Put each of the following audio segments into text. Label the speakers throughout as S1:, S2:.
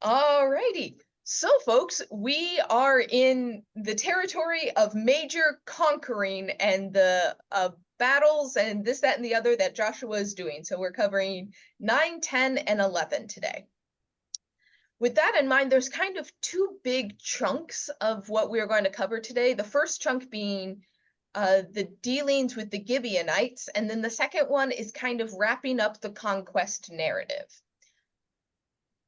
S1: All righty. So, folks, we are in the territory of major conquering and the battles and this, that, and the other that Joshua is doing. So we're covering 9, 10, and 11 today. With that in mind, there's kind of two big chunks of what we're going to cover today. The first chunk being the dealings with the Gibeonites, and then the second one is kind of wrapping up the conquest narrative.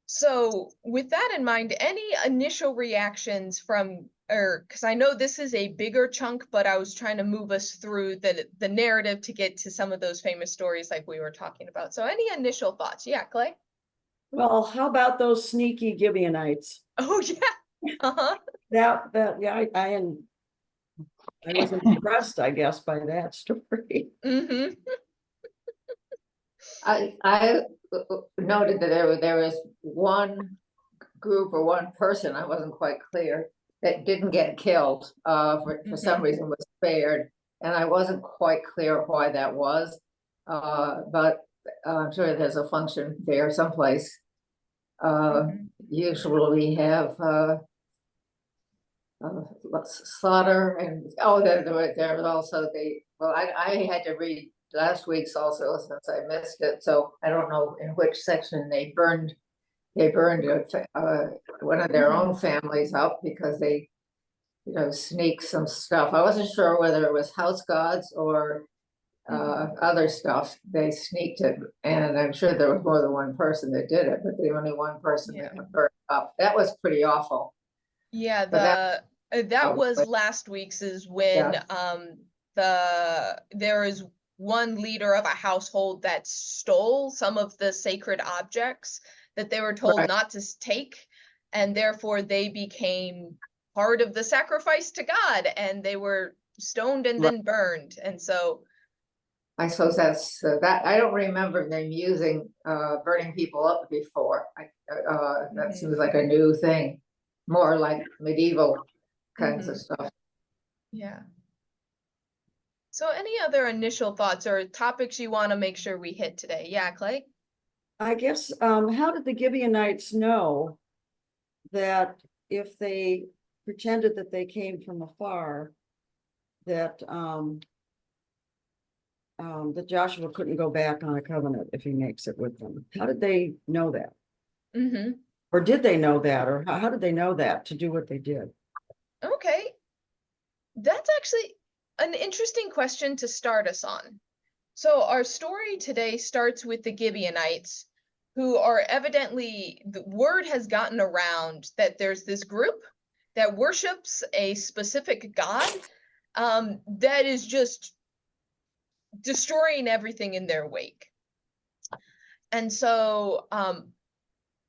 S1: So with that in mind, any initial reactions from, because I know this is a bigger chunk, but I was trying to move us through the narrative to get to some of those famous stories like we were talking about. So any initial thoughts? Yeah, Clay?
S2: Well, how about those sneaky Gibeonites?
S1: Oh, yeah. Uh-huh.
S2: Yeah, I was impressed, I guess, by that story.
S1: Mm-hmm.
S3: I noted that there was one group or one person, I wasn't quite clear, that didn't get killed, for some reason was spared, and I wasn't quite clear why that was, but I'm sure there's a function there someplace. Usually we have slaughter, and there was also I had to read last week's also since I missed it, so I don't know in which section they burned one of their own families up because they sneaked some stuff. I wasn't sure whether it was house gods or other stuff. They sneaked it, and I'm sure there was more than one person that did it, but the only one person that got burned up. That was pretty awful.
S1: Yeah, that was last week's, is when there is one leader of a household that stole some of the sacred objects that they were told not to take, and therefore they became part of the sacrifice to God, and they were stoned and then burned. And so
S3: I suppose that's that. I don't remember them using burning people up before. That seems like a new thing, more like medieval kinds of stuff.
S1: Yeah. So any other initial thoughts or topics you want to make sure we hit today? Yeah, Clay?
S2: I guess, how did the Gibeonites know that if they pretended that they came from afar, that that Joshua couldn't go back on a covenant if he makes it with them? How did they know that? Or did they know that? Or how did they know that to do what they did?
S1: Okay. That's actually an interesting question to start us on. So our story today starts with the Gibeonites, who are evidently, the word has gotten around that there's this group that worships a specific god that is just destroying everything in their wake. And so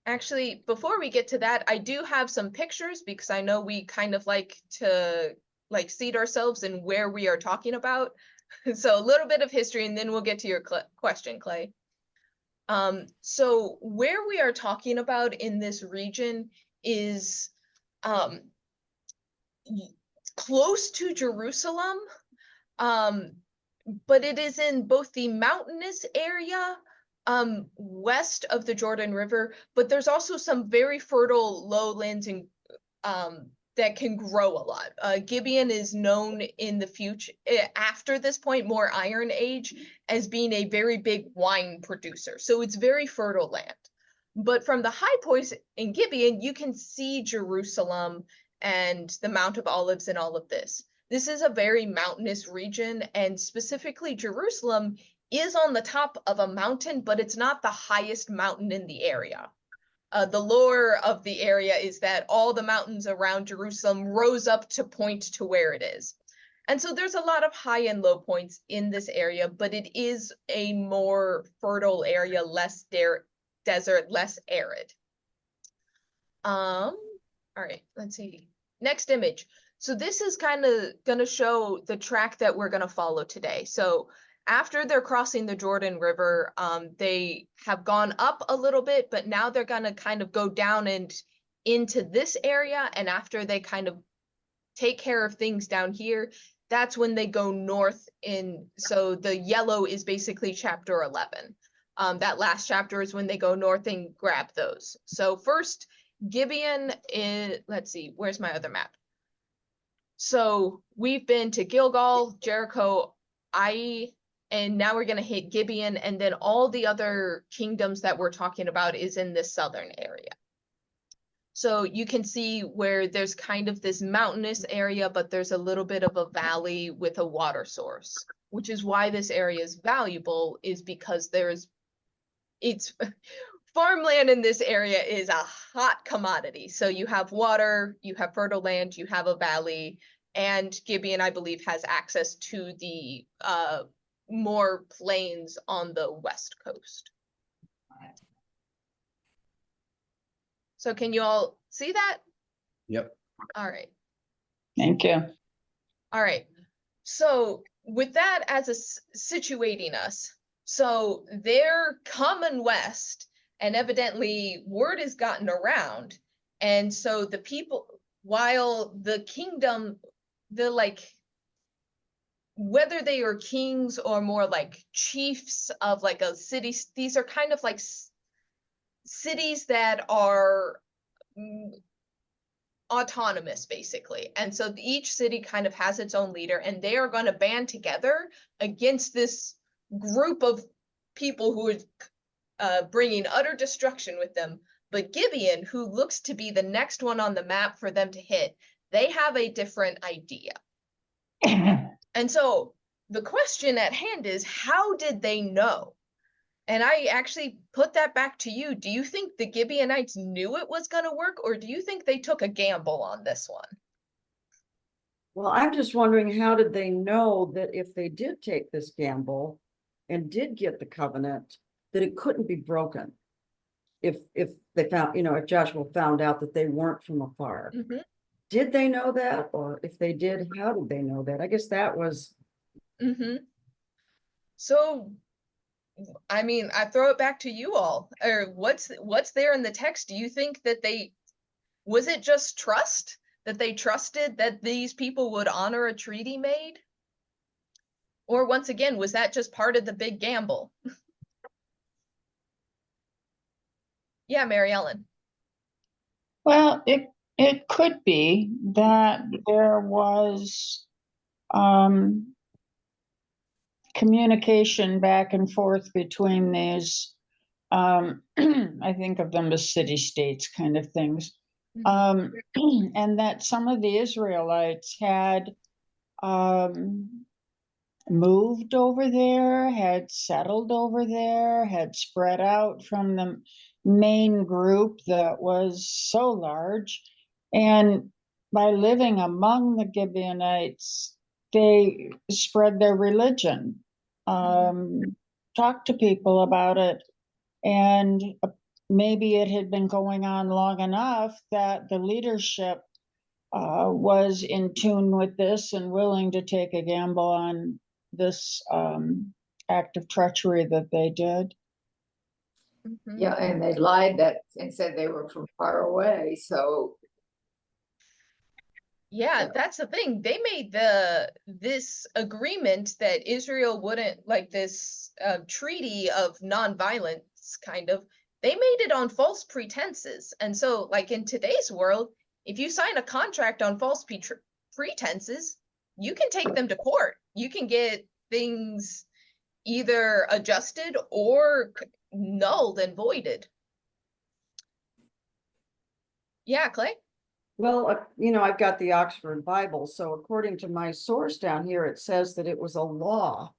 S1: actually, before we get to that, I do have some pictures because I know we kind of like to seat ourselves in where we are talking about. So a little bit of history, and then we'll get to your question, Clay. So where we are talking about in this region is close to Jerusalem, but it is in both the mountainous area west of the Jordan River, but there's also some very fertile lowlands and that can grow a lot. Gibeon is known in the future, after this point, more Iron Age, as being a very big wine producer. So it's very fertile land. But from the high points in Gibeon, you can see Jerusalem and the Mount of Olives and all of this. This is a very mountainous region, and specifically Jerusalem is on the top of a mountain, but it's not the highest mountain in the area. The lore of the area is that all the mountains around Jerusalem rose up to point to where it is. And so there's a lot of high and low points in this area, but it is a more fertile area, less desert, less arid. All right, let's see. Next image. So this is kind of going to show the track that we're going to follow today. So after they're crossing the Jordan River, they have gone up a little bit, but now they're going to kind of go down and into this area. And after they kind of take care of things down here, that's when they go north in. So the yellow is basically chapter 11. That last chapter is when they go north and grab those. So first Gibeon is, let's see, where's my other map? So we've been to Gilgal, Jericho, Ai, and now we're going to hit Gibeon, and then all the other kingdoms that we're talking about is in this southern area. So you can see where there's kind of this mountainous area, but there's a little bit of a valley with a water source, which is why this area is valuable, is because it's farmland in this area is a hot commodity. So you have water, you have fertile land, you have a valley, and Gibeon, I believe, has access to the more plains on the west coast. So can you all see that?
S4: Yep.
S1: All right.
S5: Thank you.
S1: All right. So with that as situating us, so they're coming west, and evidently word has gotten around. And so the people, while the kingdom, whether they are kings or more like chiefs of like a city, these are kind of like cities that are autonomous, basically. And so each city kind of has its own leader, and they are going to band together against this group of people who are bringing utter destruction with them. But Gibeon, who looks to be the next one on the map for them to hit, they have a different idea. And so the question at hand is, how did they know? And I actually put that back to you. Do you think the Gibeonites knew it was going to work, or do you think they took a gamble on this one?
S2: Well, I'm just wondering, how did they know that if they did take this gamble and did get the covenant, that it couldn't be broken? If they found, if Joshua found out that they weren't from afar.
S1: Mm-hmm.
S2: Did they know that? Or if they did, how did they know that? I guess that was.
S1: Mm-hmm. So, I mean, I throw it back to you all. Or what's there in the text? Do you think that was it just trust? That they trusted that these people would honor a treaty made? Or once again, was that just part of the big gamble? Yeah, Mary Ellen.
S5: Well, it could be that there was communication back and forth between these, I think of them as city-states kind of things. And that some of the Israelites had moved over there, had settled over there, had spread out from the main group that was so large. And by living among the Gibeonites, they spread their religion, talked to people about it, and maybe it had been going on long enough that the leadership was in tune with this and willing to take a gamble on this act of treachery that they did.
S3: Yeah, and they lied and said they were from far away, so.
S1: Yeah, that's the thing. They made this agreement that Israel wouldn't, like this treaty of nonviolence kind of, they made it on false pretenses. And so like in today's world, if you sign a contract on false pretenses, you can take them to court. You can get things either adjusted or nulled and voided. Yeah, Clay?
S2: Well, I've got the Oxford Bible, so according to my source down here, it says that it was a law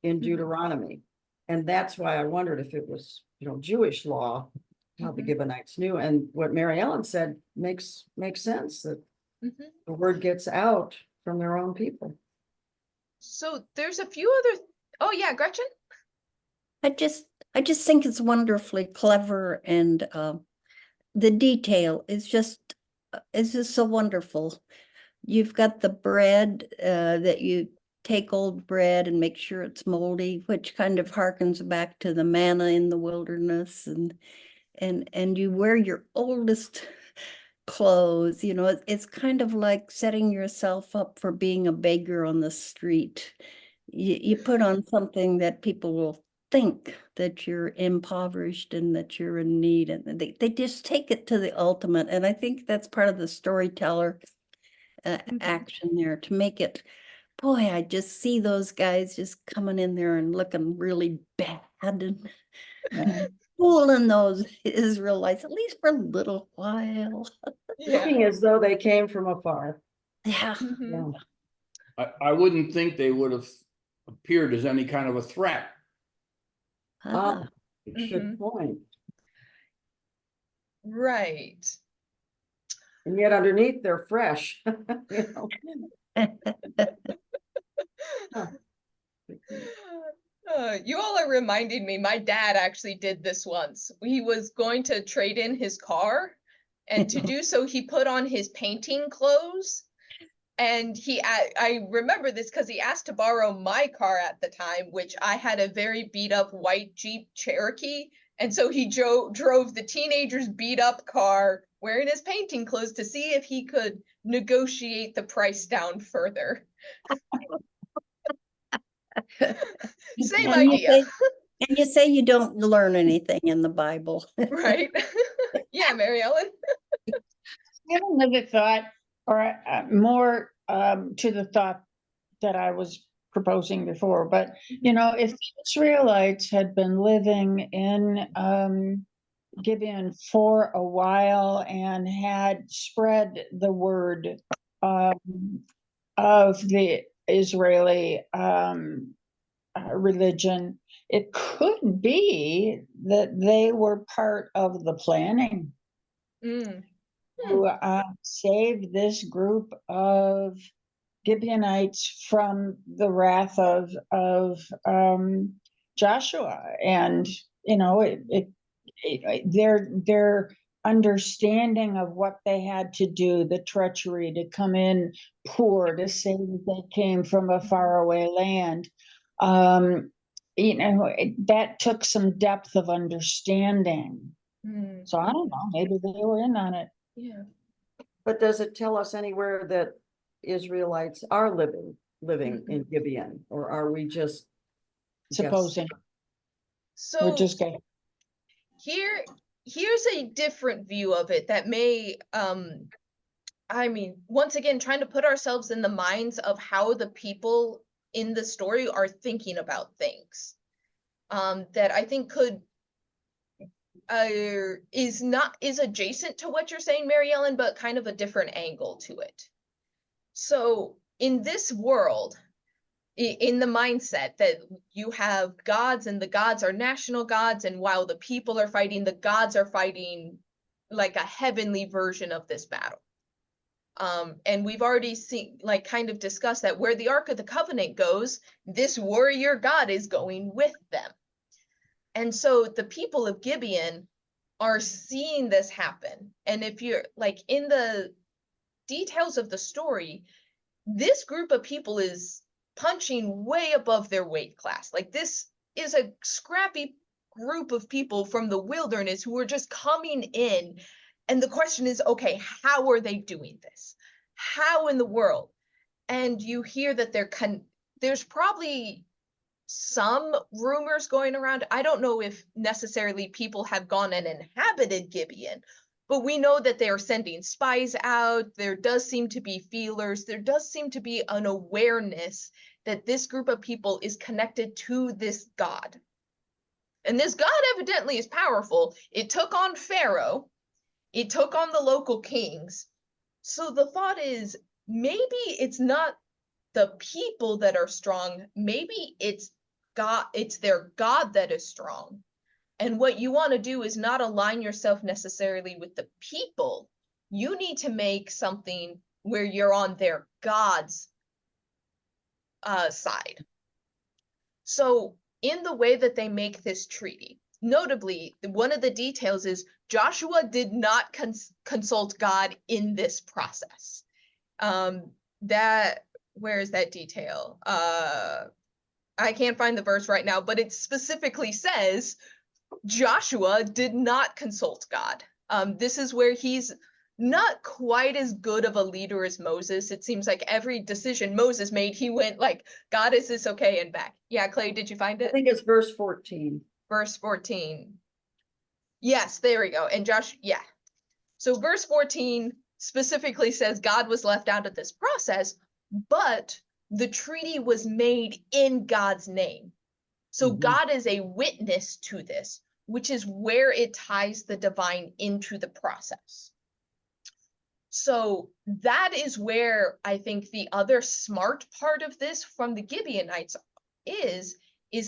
S2: in Deuteronomy. And that's why I wondered if it was, Jewish law, how the Gibeonites knew. And what Mary Ellen said makes sense, that the word gets out from their own people.
S1: So there's a few other, oh yeah, Gretchen?
S6: I just think it's wonderfully clever, and the detail is just so wonderful. You've got the bread that you take old bread and make sure it's moldy, which kind of harkens back to the manna in the wilderness, and you wear your oldest clothes. It's kind of like setting yourself up for being a beggar on the street. You put on something that people will think that you're impoverished and that you're in need, and they just take it to the ultimate. And I think that's part of the storyteller action there, to make it, boy, I just see those guys just coming in there and looking really bad and fooling those Israelites, at least for a little while.
S1: Yeah.
S2: Looking as though they came from afar.
S6: Yeah.
S1: Mhm.
S2: Yeah.
S4: I wouldn't think they would have appeared as any kind of a threat.
S6: Ah.
S2: Good point.
S1: Right.
S2: And yet underneath they're fresh. You know?
S1: You all are reminding me, my dad actually did this once. He was going to trade in his car, and to do so, he put on his painting clothes. And I remember this because he asked to borrow my car at the time, which I had a very beat up white Jeep Cherokee. And so he drove the teenager's beat up car wearing his painting clothes to see if he could negotiate the price down further. Same
S6: And
S1: idea,
S6: you say you don't learn anything in the Bible.
S1: right? Yeah, Mary Ellen.
S5: I have another thought, or more to the thought that I was proposing before, but you know, if the Israelites had been living in Gideon for a while and had spread the word of the Israeli religion, it could be that they were part of the planning
S1: Mm.
S5: to save this group of Gibeonites from the wrath of Joshua. And you know, their understanding of what they had to do, the treachery to come in poor, to say that they came from a faraway land, you know, that took some depth of understanding.
S1: Mm.
S5: So I don't know, maybe they were in on it.
S1: Yeah.
S2: But does it tell us anywhere that Israelites are living in Gibeon, or are we just
S5: Supposing we're
S1: So
S5: just getting.
S1: here's a different view of it that may I mean, once again, trying to put ourselves in the minds of how the people in the story are thinking about things, that I think could is adjacent to what you're saying, Mary Ellen, but kind of a different angle to it. So in this world, in the mindset that you have gods, and the gods are national gods, and while the people are fighting, the gods are fighting like a heavenly version of this battle. And we've already seen, like, kind of discussed that where the Ark of the Covenant goes, this warrior god is going with them. And so the people of Gibeon are seeing this happen. And if you're like in the details of the story, this group of people is punching way above their weight class. Like, this is a scrappy group of people from the wilderness who are just coming in. And the question is, okay, how are they doing this? How in the world? And you hear that there's probably some rumors going around. I don't know if necessarily people have gone and inhabited Gibeon, but we know that they are sending spies out. There does seem to be feelers. There does seem to be an awareness that this group of people is connected to this god. And this god evidently is powerful. It took on Pharaoh. It took on the local kings. So the thought is, maybe it's not the people that are strong. Maybe it's God, it's their God that is strong. And what you want to do is not align yourself necessarily with the people. You need to make something where you're on their God's side. So in the way that they make this treaty, notably, one of the details is Joshua did not consult God in this process. Where is that detail? I can't find the verse right now, but it specifically says Joshua did not consult God. This is where he's not quite as good of a leader as Moses. It seems like every decision Moses made, he went like, God, is this okay? And back. Yeah, Clay, did you find
S2: I
S1: it?
S2: think it's verse 14.
S1: Verse 14. Yes, there we go. And Josh, yeah. So verse 14 specifically says God was left out of this process, but the treaty was made in God's name. So
S4: Mhm.
S1: God is a witness to this, which is where it ties the divine into the process. So that is where I think the other smart part of this from the Gibeonites is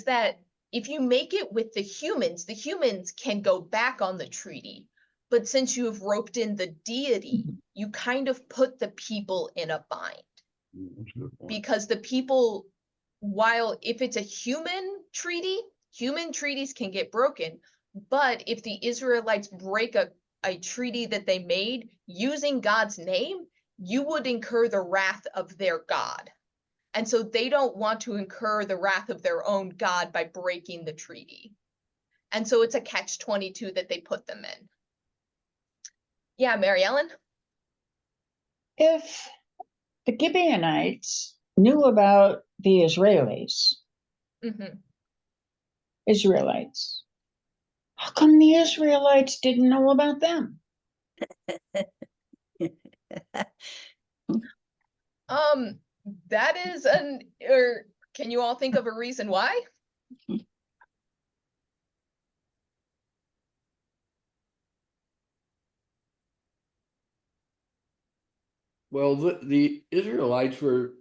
S1: that if you make it with the humans can go back on the treaty. But since you have roped in the deity, you kind of put the people in a bind.
S4: That's a good point.
S1: Because the people, while if it's a human treaty, human treaties can get broken. But if the Israelites break a treaty that they made using God's name, you would incur the wrath of their God. And so they don't want to incur the wrath of their own God by breaking the treaty. And so it's a catch-22 that they put them in. Yeah, Mary Ellen?
S5: If the Gibeonites knew about the
S1: Mm-hmm.
S5: Israelites, how come the Israelites didn't know about them?
S1: That is or can you all think of a reason why?
S4: Well, the Israelites were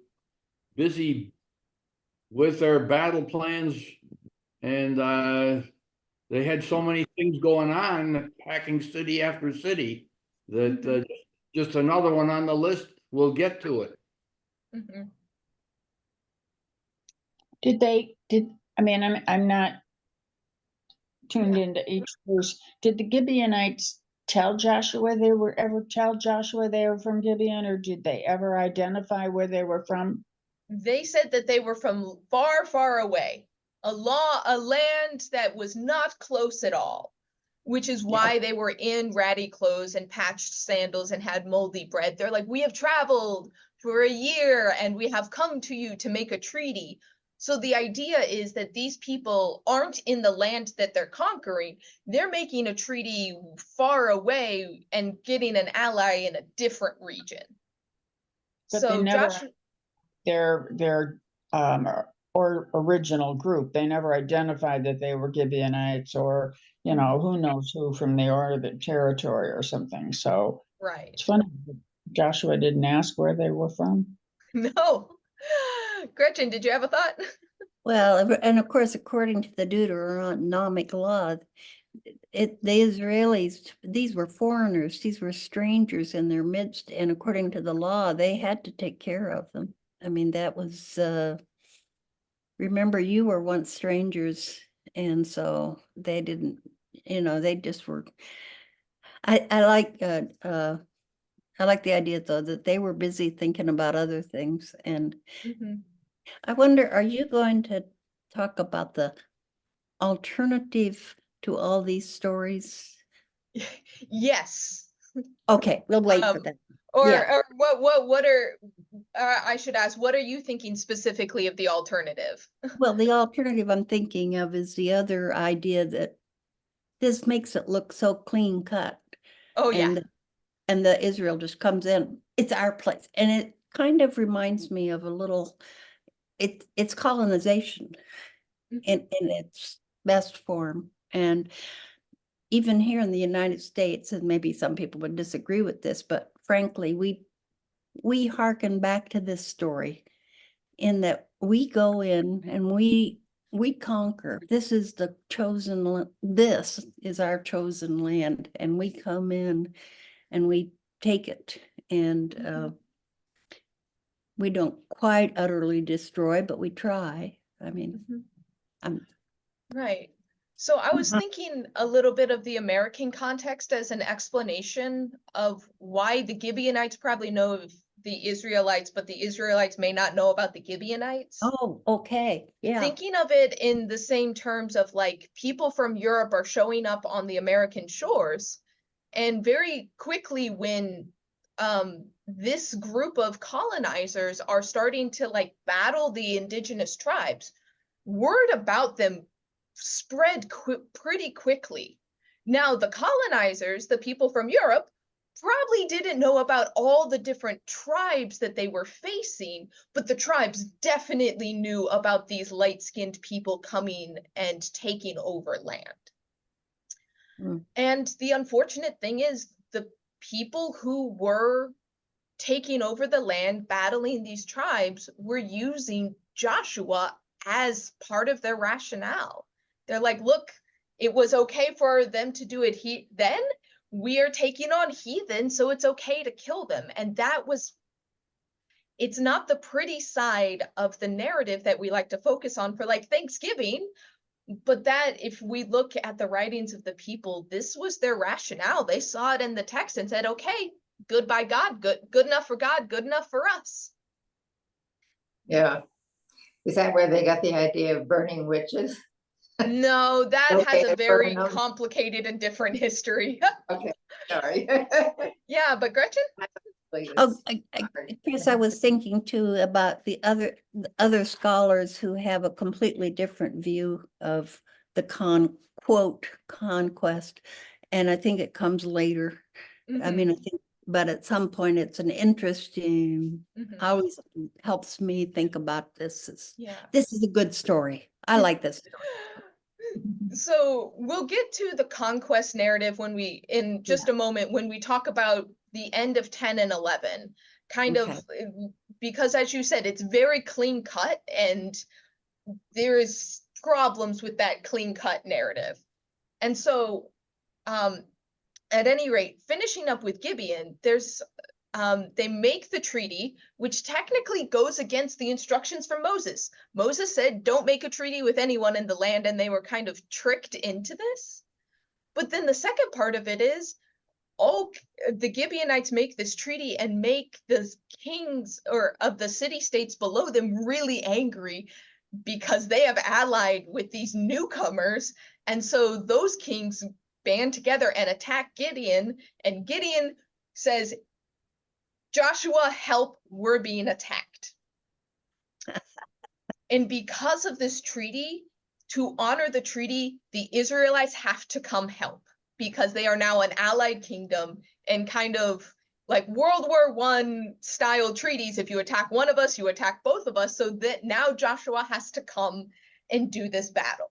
S4: busy with their battle plans, and they had so many things going on, packing city after city, that just another one on the list. We'll get to it.
S1: Mm-hmm.
S5: I'm not tuned into each verse. Did the Gibeonites tell Joshua they were from Gibeon, or did they ever identify where they were from?
S1: They said that they were from far, far away, a land that was not close at all, which is why they were in ratty clothes and patched sandals and had moldy bread. They're like, we have traveled for a year and we have come to you to make a treaty. So the idea is that these people aren't in the land that they're conquering. They're making a treaty far away and getting an ally in a different region.
S5: But
S1: so
S5: they never
S1: Josh,
S5: their or original group. They never identified that they were Gibeonites, or who knows who from the Northern Territory or something. So
S1: right.
S5: it's funny Joshua didn't ask where they were from.
S1: No. Gretchen, did you have a thought?
S6: Well, and of course, according to the Deuteronomic law, the Israelis, these were foreigners, these were strangers in their midst, and according to the law, they had to take care of them. I mean, that was, remember, you were once strangers, and so they didn't, they just were. I like the idea though that they were busy thinking about other things, and I wonder, are you going to talk about the alternative to all these stories?
S1: Yes.
S6: Okay, we'll wait for that.
S1: Or what are I should ask, what are you thinking specifically of the alternative?
S6: Well, the alternative I'm thinking of is the other idea that this makes it look so clean cut.
S1: Oh yeah.
S6: And the Israel just comes in, it's our place. And it kind of reminds me of a little, it's colonization in its best form. And even here in the United States, and maybe some people would disagree with this, but frankly, we hearken back to this story in that we go in and we conquer. This is the chosen, this is our chosen land, and we come in and we take it, and we don't quite utterly destroy, but we try. I mean,
S1: right. So I was thinking a little bit of the American context as an explanation of why the Gibeonites probably know of the Israelites, but the Israelites may not know about the Gibeonites.
S6: Oh, okay. Yeah.
S1: Thinking of it in the same terms of like people from Europe are showing up on the American shores And very quickly, when this group of colonizers are starting to like battle the indigenous tribes, word about them spread pretty quickly. Now, the colonizers, the people from Europe, probably didn't know about all the different tribes that they were facing, but the tribes definitely knew about these light-skinned people coming and taking over land.
S6: Mm.
S1: And the unfortunate thing is, the people who were taking over the land, battling these tribes, were using Joshua as part of their rationale. They're like, look, it was okay for them to do it then. We are taking on heathen, so it's okay to kill them. And it's not the pretty side of the narrative that we like to focus on for like Thanksgiving, but that if we look at the writings of the people, this was their rationale. They saw it in the text and said, okay, good by God, good enough for God, good enough for us.
S3: Yeah. Is that where they got the idea of burning witches?
S1: No, that
S3: Okay,
S1: has a very
S3: burn 'em.
S1: complicated and different history.
S3: Okay, sorry.
S1: Yeah, but Gretchen?
S3: Please.
S6: Oh, Chris, I was thinking too about the other scholars who have a completely different view of the quote conquest, and I think it comes later. I mean, I think, but at some point it's an interesting, always helps me think about this.
S1: Yeah.
S6: This is a good story. I like this story.
S1: So we'll get to the conquest narrative in just a moment, when we talk about the end of 10 and 11, because as you said, it's very clean cut, and there's problems with that clean cut narrative. And so, at any rate, finishing up with Gideon, they make the treaty, which technically goes against the instructions from Moses. Moses said, don't make a treaty with anyone in the land, and they were kind of tricked into this. But then the second part of it is, the Gibeonites make this treaty and make the kings of the city-states below them really angry, because they have allied with these newcomers. And so those kings band together and attack Gideon, and Gideon says, Joshua, help, we're being attacked. And because of this treaty, to honor the treaty, the Israelites have to come help, because they are now an allied kingdom, and kind of like World War I style treaties. If you attack one of us, you attack both of us. So that now Joshua has to come and do this battle,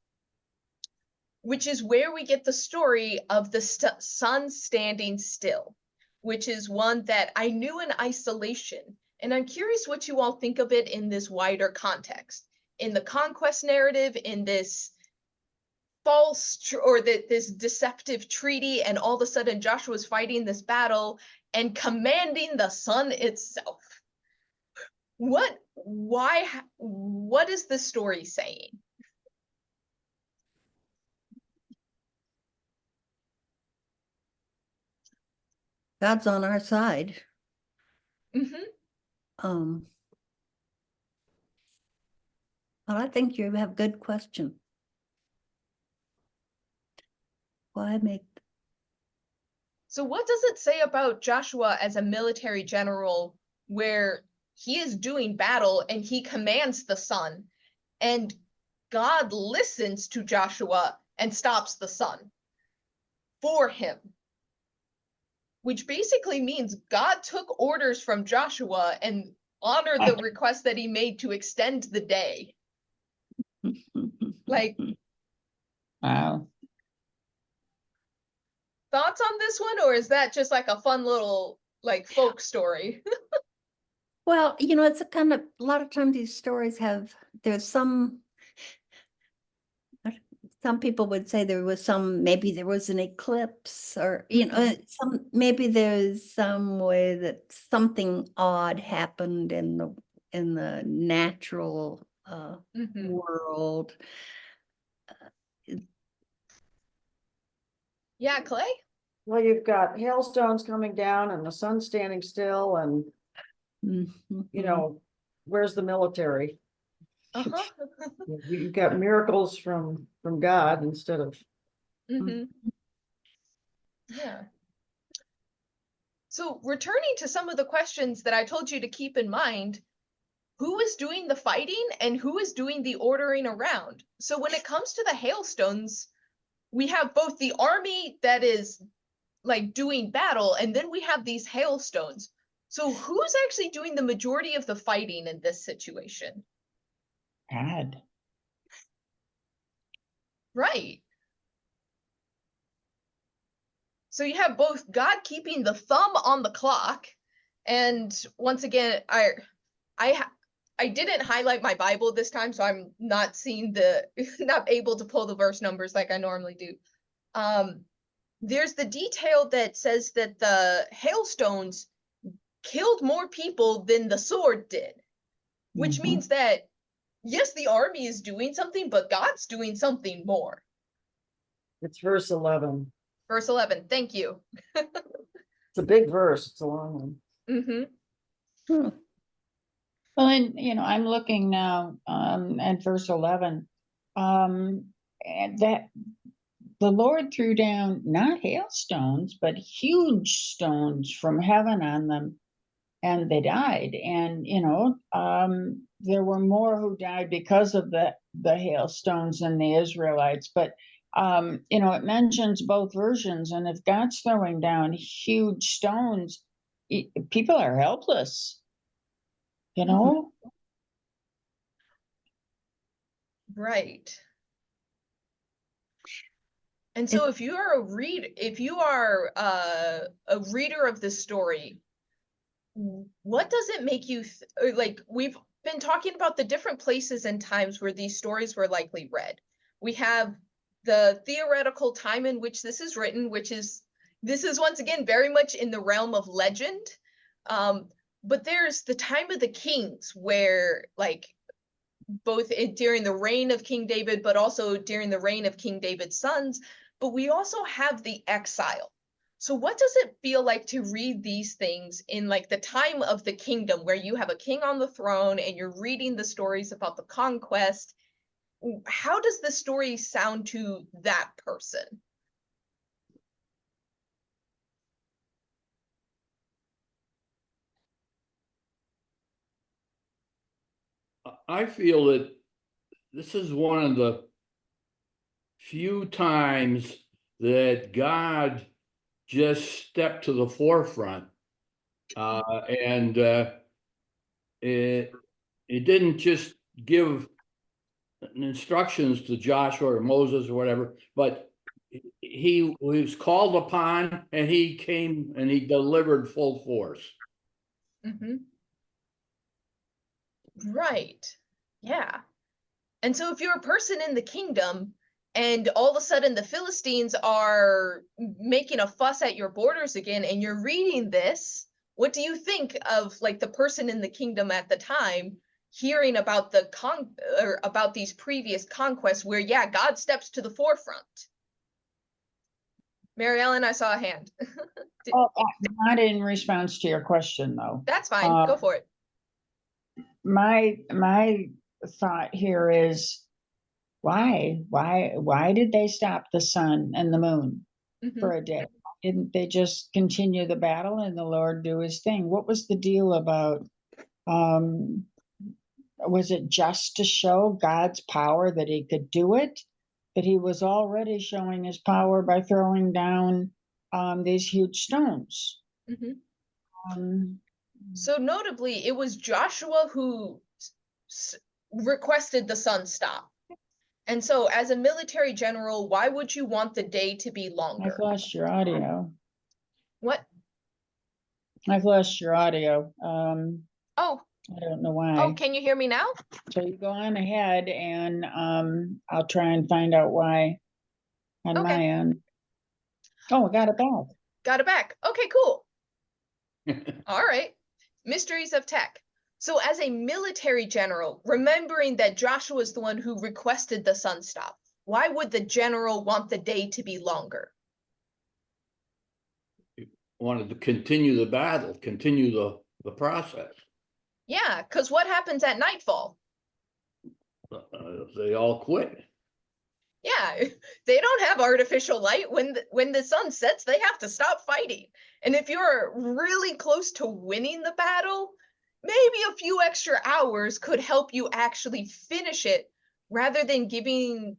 S1: which is where we get the story of the sun standing still, which is one that I knew in isolation. And I'm curious what you all think of it in this wider context, in the conquest narrative, in this this deceptive treaty, and all of a sudden Joshua's fighting this battle and commanding the sun itself. What is the story saying?
S6: God's on our side.
S1: Mm-hmm.
S6: Well, I think you have a good question.
S1: So what does it say about Joshua as a military general, where he is doing battle and he commands the sun, and God listens to Joshua and stops the sun for him? Which basically means God took orders from Joshua and honored the request that he made to extend the day. Like,
S5: Wow.
S1: thoughts on this one, or is that just like a fun little like folk story?
S6: Well, it's a lot of times these stories there's some people would say maybe there was an eclipse, or, maybe there's some way that something odd happened in the natural world.
S1: Yeah, Clay?
S2: Well, you've got hailstones coming down and the sun standing still, and where's the military? You've got miracles from God instead of.
S1: Yeah. So returning to some of the questions that I told you to keep in mind, who is doing the fighting and who is doing the ordering around? So when it comes to the hailstones, we have both the army that is like doing battle, and then we have these hailstones. So who's actually doing the majority of the fighting in this situation?
S5: God.
S1: Right. So you have both God keeping the thumb on the clock, and once again, I didn't highlight my Bible this time, so I'm not seeing not able to pull the verse numbers like I normally do. There's the detail that says that the hailstones killed more people than the sword did, which
S5: Mhm.
S1: means that yes, the army is doing something, but God's doing something more.
S2: It's verse 11.
S1: Verse 11, thank you.
S2: It's a big verse. It's a long one.
S1: Mm-hmm.
S6: Hmm.
S5: Well, and I'm looking now at verse 11. And that the Lord threw down not hailstones, but huge stones from heaven on them, and they died. And there were more who died because of the hailstones than the Israelites. But it mentions both versions, and if God's throwing down huge stones, people are helpless.
S1: Right. And so if you are a reader of this story, what does it make you like? We've been talking about the different places and times where these stories were likely read. We have the theoretical time in which this is written, this is once again very much in the realm of legend. But there's the time of the kings where like both during the reign of King David, but also during the reign of King David's sons. But we also have the exile. So what does it feel like to read these things in like the time of the kingdom where you have a king on the throne and you're reading the stories about the conquest? How does the story sound to that person?
S4: I feel that this is one of the few times that God just stepped to the forefront. And it didn't just give instructions to Joshua or Moses or whatever, but he was called upon and he came and he delivered full force.
S1: Mm-hmm. Right. Yeah. And so if you're a person in the kingdom and all of a sudden the Philistines are making a fuss at your borders again and you're reading this, what do you think of like the person in the kingdom at the time hearing about about these previous conquests where yeah, God steps to the forefront? Mary Ellen, I saw a hand.
S5: Not in response to your question, though.
S1: That's fine. Go for it.
S5: My thought here is why did they stop the sun and the moon for a day? Didn't they just continue the battle and the Lord do his thing? What was the deal about was it just to show God's power that he could do it? That he was already showing his power by throwing down these huge stones.
S1: So notably, it was Joshua who requested the sun stop. And so as a military general, why would you want the day to be longer?
S5: I've lost your audio.
S1: What?
S5: I've lost your audio.
S1: Oh.
S5: I don't know why.
S1: Oh, can you hear me now?
S5: So you go on ahead and I'll try and find out why on my end. Oh, I got it back.
S1: Got it back. Okay, cool. All right. Mysteries of tech. So as a military general, remembering that Joshua is the one who requested the sun stop, why would the general want the day to be longer?
S4: He wanted to continue the battle, continue the process.
S1: Yeah, because what happens at nightfall?
S4: They all quit.
S1: Yeah, they don't have artificial light. When the sun sets, they have to stop fighting. And if you're really close to winning the battle, maybe a few extra hours could help you actually finish it rather than giving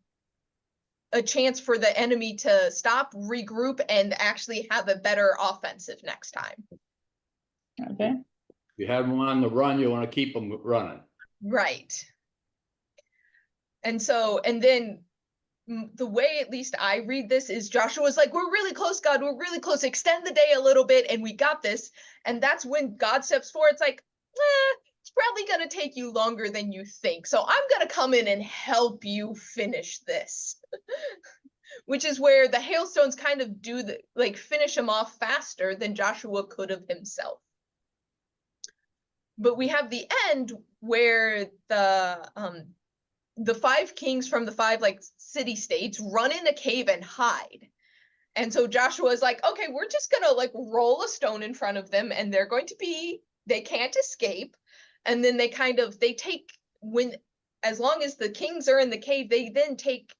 S1: a chance for the enemy to stop, regroup, and actually have a better offensive next time.
S5: Okay.
S4: If you have them on the run, you want to keep them running.
S1: Right. And so, and then the way at least I read this is Joshua's like, we're really close, God, we're really close. Extend the day a little bit and we got this. And that's when God steps forward. It's like, it's probably going to take you longer than you think. So I'm going to come in and help you finish this. Which is where the hailstones kind of do the, like, finish him off faster than Joshua could have himself. But we have the end where the 5 kings from the 5 like city states run in a cave and hide. And so Joshua is like, okay, we're just gonna like roll a stone in front of them and they can't escape. And then they take, as long as the kings are in the cave, they then take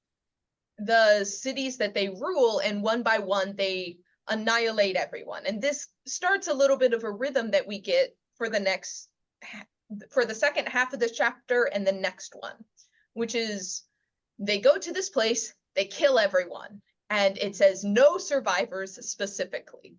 S1: the cities that they rule, and one by one they annihilate everyone. And this starts a little bit of a rhythm that we get for the second half of this chapter and the next one, which is they go to this place, they kill everyone, and it says no survivors specifically.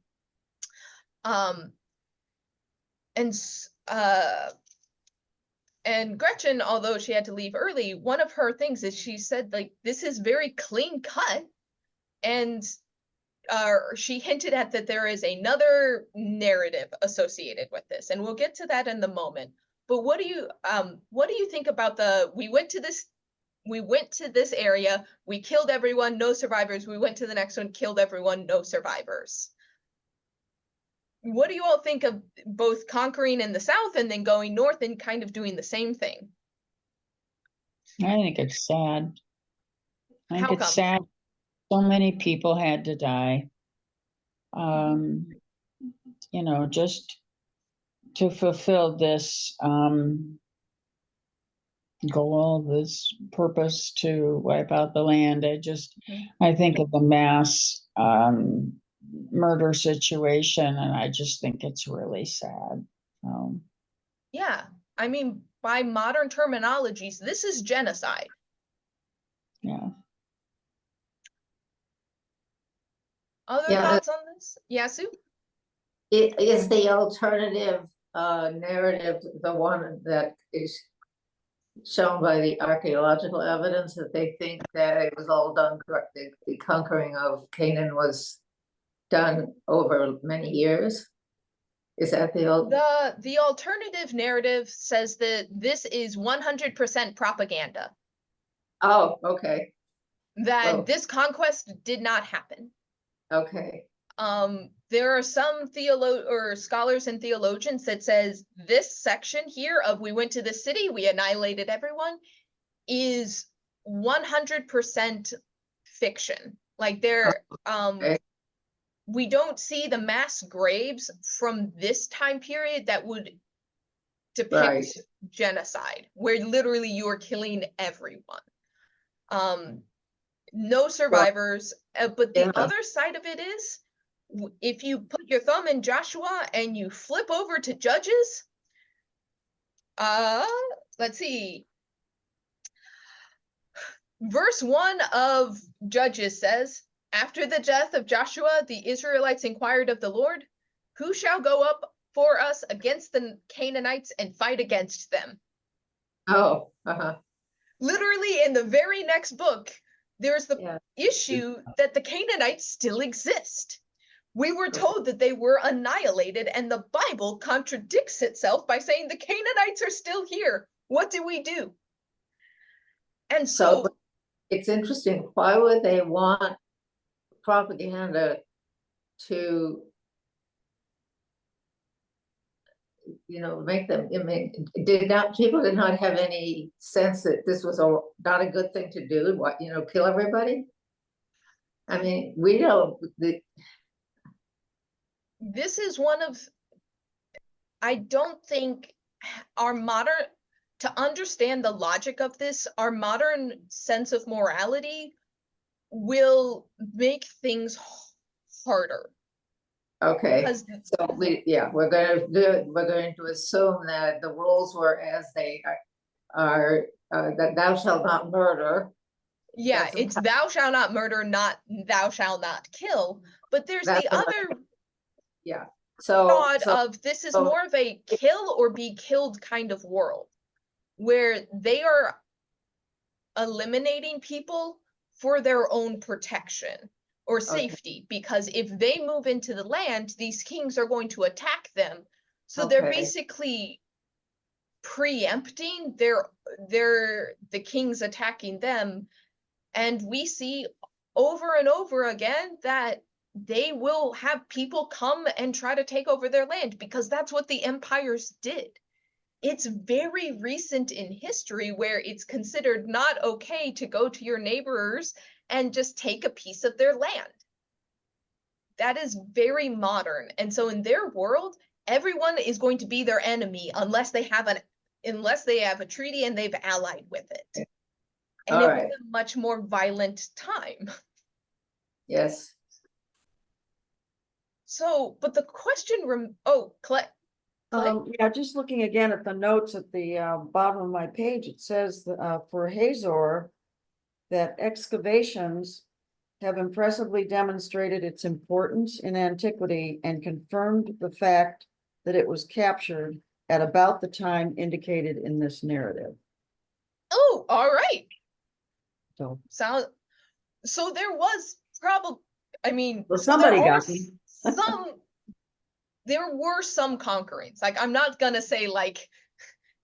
S1: And Gretchen, although she had to leave early, one of her things is she said, like, this is very clean cut. And she hinted at that there is another narrative associated with this. And we'll get to that in the moment. But what do you think about we went to this area, we killed everyone, no survivors. We went to the next one, killed everyone, no survivors. What do you all think of both conquering in the south and then going north and kind of doing the same thing?
S5: I think it's sad. I think
S1: How
S5: it's
S1: come?
S5: sad. So many people had to die. Just to fulfill this goal, this purpose to wipe out the land. I think of the mass murder situation, and I just think it's really sad.
S1: Yeah, I mean, by modern terminologies, this is genocide.
S5: Yeah.
S1: Other thoughts on this? Yeah, Sue?
S3: It is the alternative narrative, the one that is shown by the archaeological evidence, that they think that it was all done correctly. The conquering of Canaan was done over many years. Is that the old?
S1: The alternative narrative says that this is 100% propaganda.
S3: Oh, okay.
S1: That
S3: Well,
S1: this conquest did not happen.
S3: okay.
S1: There are some scholars and theologians that says this section here of we went to the city, we annihilated everyone, is 100% fiction. Like
S3: Okay.
S1: we don't see the mass graves from this time period that would depict
S3: Right.
S1: genocide, where literally you are killing everyone. No survivors, but the
S3: Yeah.
S1: other side of it is, if you put your thumb in Joshua and you flip over to Judges, let's see. Verse 1 of Judges says, after the death of Joshua, the Israelites inquired of the Lord, who shall go up for us against the Canaanites and fight against them?
S3: Oh,
S1: Literally in the very next book, there's the issue that the Canaanites still exist. We were told that they were annihilated, and the Bible contradicts itself by saying the Canaanites are still here. What do we do? And so
S3: it's interesting. Why would they want propaganda to, make them? I mean, people did not have any sense that this was not a good thing to do? What, kill everybody? I mean, we know
S1: this is one of, I don't think to understand the logic of this, our modern sense of morality will make things harder.
S3: Okay,
S1: Because
S3: so we're going to assume that the rules were as they are, that thou shalt not murder.
S1: yeah,
S3: Doesn't
S1: it's thou shalt not murder, not thou shalt not kill. But there's
S3: That's
S1: the
S3: what
S1: other
S3: Yeah, so,
S1: thought of this is
S3: so-
S1: more of a kill or be killed kind of world, where they are eliminating people for their own protection or safety, because if they move into the land, these kings are going to attack them. So they're
S3: Okay.
S1: basically preempting the kings attacking them. And we see over and over again that they will have people come and try to take over their land, because that's what the empires did. It's very recent in history where it's considered not okay to go to your neighbors and just take a piece of their land. That is very modern. And so in their world, everyone is going to be their enemy unless they have a treaty and they've allied with it. And
S3: All
S1: it
S3: right.
S1: was a much more violent time.
S3: yes,
S1: So, but the question Clay.
S2: Yeah, just looking again at the notes at the bottom of my page, it says for Hazor that excavations have impressively demonstrated its importance in antiquity and confirmed the fact that it was captured at about the time indicated in this narrative.
S1: Oh, all right.
S2: So,
S1: So there was probably, I mean,
S2: well,
S1: so
S2: somebody got me.
S1: there were some conquerings. Like, I'm not gonna say like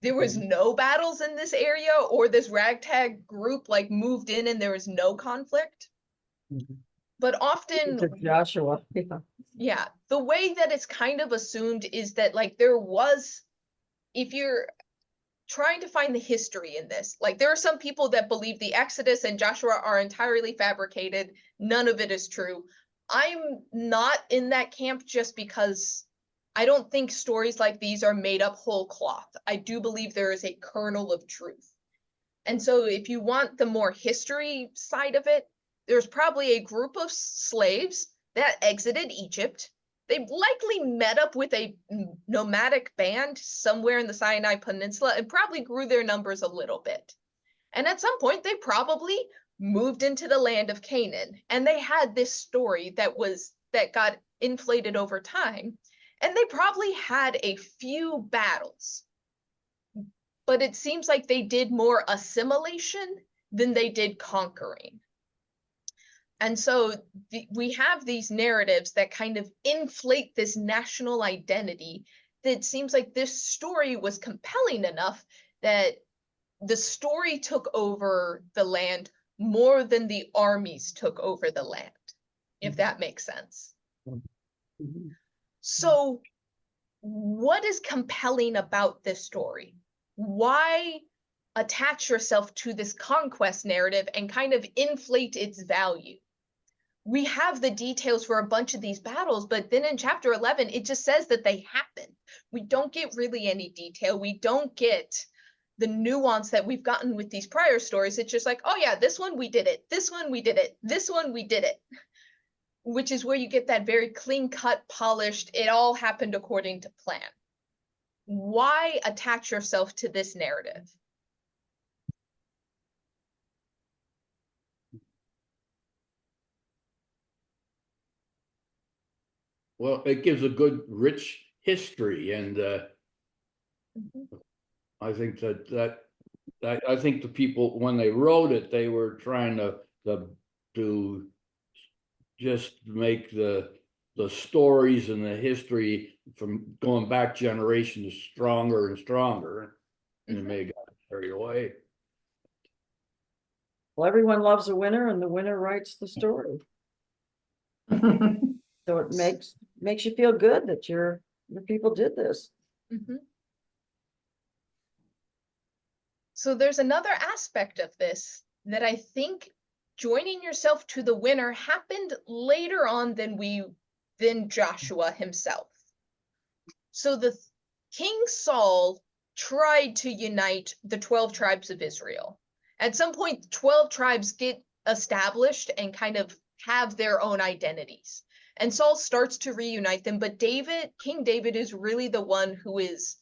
S1: there was no battles in this area or this ragtag group like moved in and there was no conflict.
S2: Mhm.
S1: But often,
S2: To Joshua, yeah.
S1: yeah, the way that it's kind of assumed is that like there was, if you're trying to find the history in this, like there are some people that believe the Exodus and Joshua are entirely fabricated. None of it is true. I'm not in that camp just because I don't think stories like these are made up whole cloth. I do believe there is a kernel of truth. And so if you want the more history side of it, there's probably a group of slaves that exited Egypt. They likely met up with a nomadic band somewhere in the Sinai Peninsula and probably grew their numbers a little bit. And at some point, they probably moved into the land of Canaan. And they had this story that got inflated over time. And they probably had a few battles. But it seems like they did more assimilation than they did conquering. And so we have these narratives that kind of inflate this national identity that seems like this story was compelling enough that the story took over the land more than the armies took over the land, if that makes sense.
S2: Mhm.
S1: So what is compelling about this story? Why attach yourself to this conquest narrative and kind of inflate its value? We have the details for a bunch of these battles, but then in chapter 11, it just says that they happened. We don't get really any detail. We don't get the nuance that we've gotten with these prior stories. It's just like, oh yeah, this one we did it. This one we did it. This one we did it. Which is where you get that very clean cut, polished, it all happened according to plan. Why attach yourself to this narrative?
S4: Well, it gives a good, rich history, and I think I think the people, when they wrote it, they were trying to just make the stories and the history from going back generations stronger and stronger, and it may have gotten carried away.
S2: Well, everyone loves a winner and the winner writes the story. So it makes you feel good that your people did this.
S1: So there's another aspect of this that I think joining yourself to the winner happened later on than Joshua himself. So the King Saul tried to unite the 12 tribes of Israel. At some point, 12 tribes get established and kind of have their own identities. And Saul starts to reunite them, but King David is really the one who is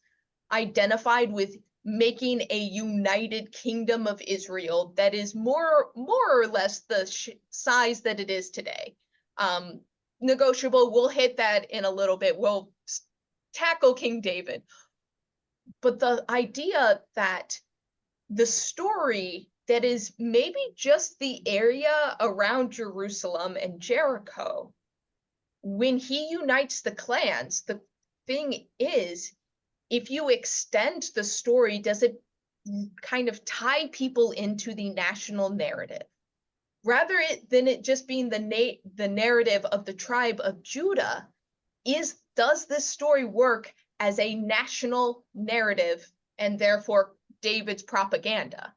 S1: identified with making a united kingdom of Israel that is more or less the size that it is today. Negotiable, we'll hit that in a little bit. We'll tackle King David. But the idea that the story that is maybe just the area around Jerusalem and Jericho, when he unites the clans, the thing is, if you extend the story, does it kind of tie people into the national narrative? Rather than it just being the narrative of the tribe of Judah, does this story work as a national narrative and therefore David's propaganda?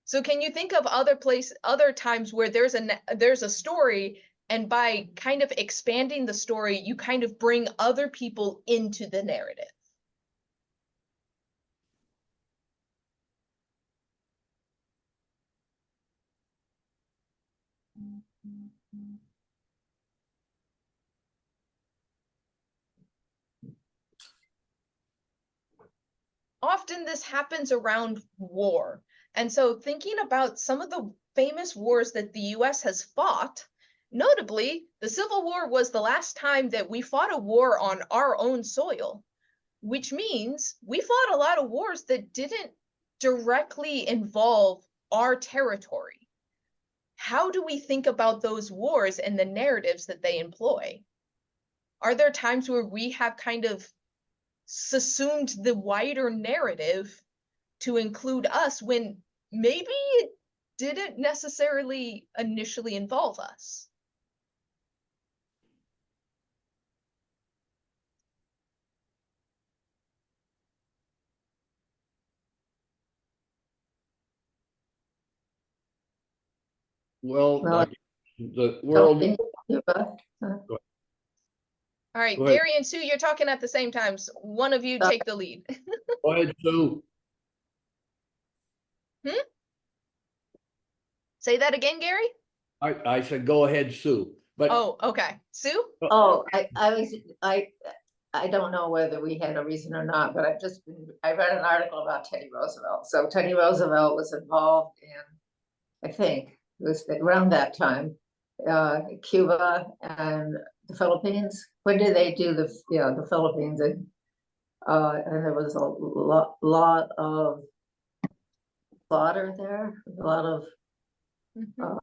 S1: So can you think of other times where there's a story, and by kind of expanding the story, you kind of bring other people into the narrative? Often this happens around war. And so thinking about some of the famous wars that the US has fought, notably, the Civil War was the last time that we fought a war on our own soil, which means we fought a lot of wars that didn't directly involve our territory. How do we think about those wars and the narratives that they employ? Are there times where we have kind of subsumed the wider narrative to include us when maybe it didn't necessarily initially involve us?
S4: Well,
S3: Well,
S4: the world,
S1: All right,
S4: Go ahead.
S1: Gary and Sue, you're talking at the same time. So one of you take the lead.
S4: go ahead, Sue.
S1: Say that again, Gary?
S4: I said, go ahead, Sue. But
S1: Oh, okay. Sue?
S3: Oh, I don't know whether we had a reason or not, but I read an article about Teddy Roosevelt. So Teddy Roosevelt was involved in, I think, it was around that time, Cuba and the Philippines. When did they do the Philippines? And there was a lot of slaughter there, a lot of,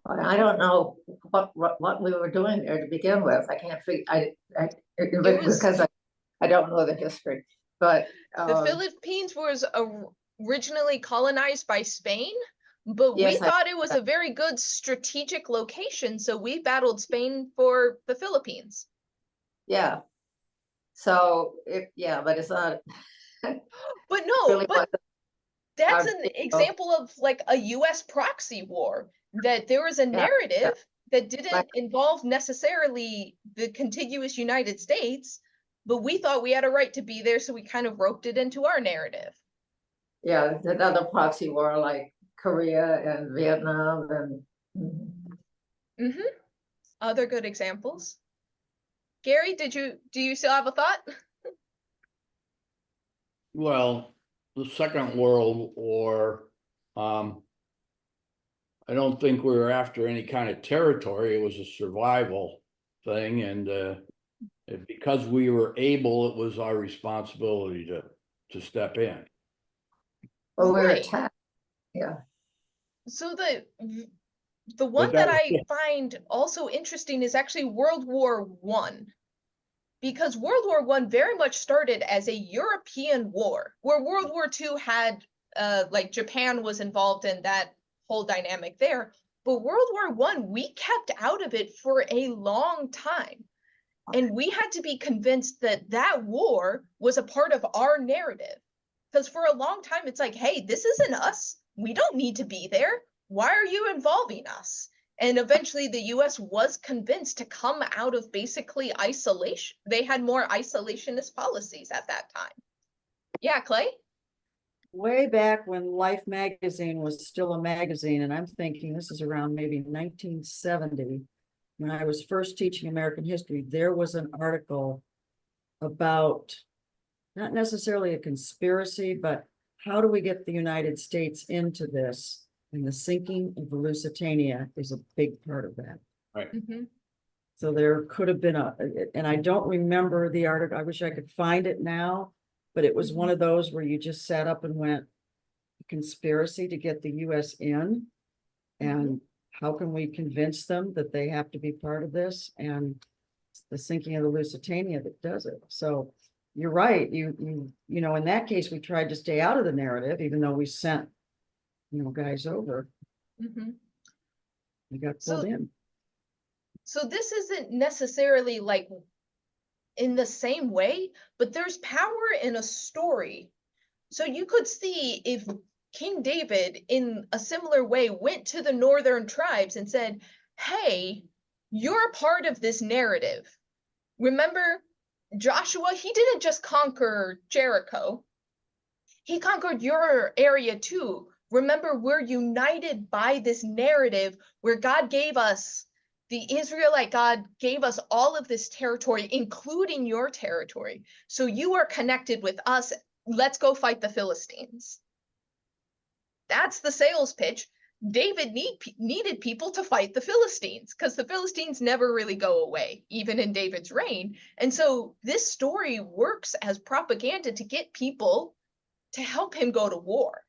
S3: I don't know what we were doing there to begin with. I can't figure, because I don't know the history, but.
S1: The Philippines was originally colonized by Spain, but
S3: Yes,
S1: we thought it was a very good strategic location, so we battled Spain for the Philippines.
S3: Yeah. So, but it's not.
S1: But no,
S3: Really
S1: but that's
S3: our
S1: an
S3: big-
S1: example of like a US proxy war, that there was a narrative that didn't involve necessarily the contiguous United States, but we thought we had a right to be there, so we kind of roped it into our narrative.
S3: Yeah, another proxy war like Korea and Vietnam and.
S1: Other good examples. Gary, do you still have a thought?
S4: well, the Second World War, I don't think we were after any kind of territory. It was a survival thing, and because we were able, it was our responsibility to step in.
S3: Well, we were
S1: Right.
S3: attacked. Yeah.
S1: So the one that I find also interesting is actually World War I, because World War I very much started as a European war, where World War II had like Japan was involved in that whole dynamic there. But World War I, we kept out of it for a long time. And we had to be convinced that that war was a part of our narrative. Because for a long time, it's like, hey, this isn't us. We don't need to be there. Why are you involving us? And eventually the US was convinced to come out of basically isolation. They had more isolationist policies at that time. Yeah, Clay?
S2: way back when Life magazine was still a magazine, and I'm thinking this is around maybe 1970, when I was first teaching American history, there was an article about not necessarily a conspiracy, but how do we get the United States into this? And the sinking of the Lusitania is a big part of that.
S1: Mhm.
S2: So there could have been and I don't remember the article. I wish I could find it now, but it was one of those where you just sat up and went, conspiracy to get the US in. And how can we convince them that they have to be part of this? And it's the sinking of the Lusitania that does it. So you're right. You know, in that case, we tried to stay out of the narrative, even though we sent, guys over.
S1: Mhm.
S2: We got
S1: So-
S2: pulled in.
S1: So this isn't necessarily like in the same way, but there's power in a story. So you could see if King David in a similar way went to the northern tribes and said, hey, you're a part of this narrative. Remember Joshua, he didn't just conquer Jericho. He conquered your area too. Remember, we're united by this narrative where God gave us, the Israelite God gave us all of this territory, including your territory. So you are connected with us. Let's go fight the Philistines. That's the sales pitch. David needed people to fight the Philistines because the Philistines never really go away, even in David's reign. And so this story works as propaganda to get people to help him go to war.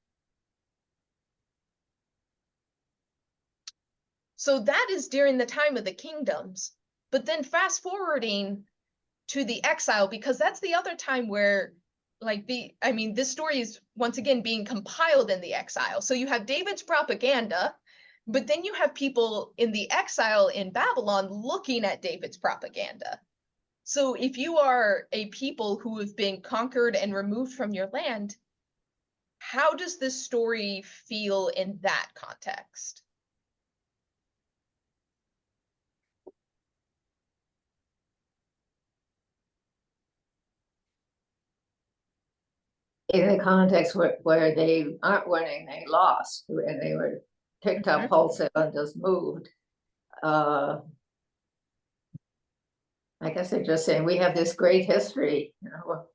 S1: So that is during the time of the kingdoms. But then fast forwarding to the exile, because that's the other time where this story is once again being compiled in the exile. So you have David's propaganda, but then you have people in the exile in Babylon looking at David's propaganda. So if you are a people who have been conquered and removed from your land, how does this story feel in that context?
S3: In the context where they aren't winning, they lost, and they were picked up wholesale and just moved. I guess they're just saying, we have this great history,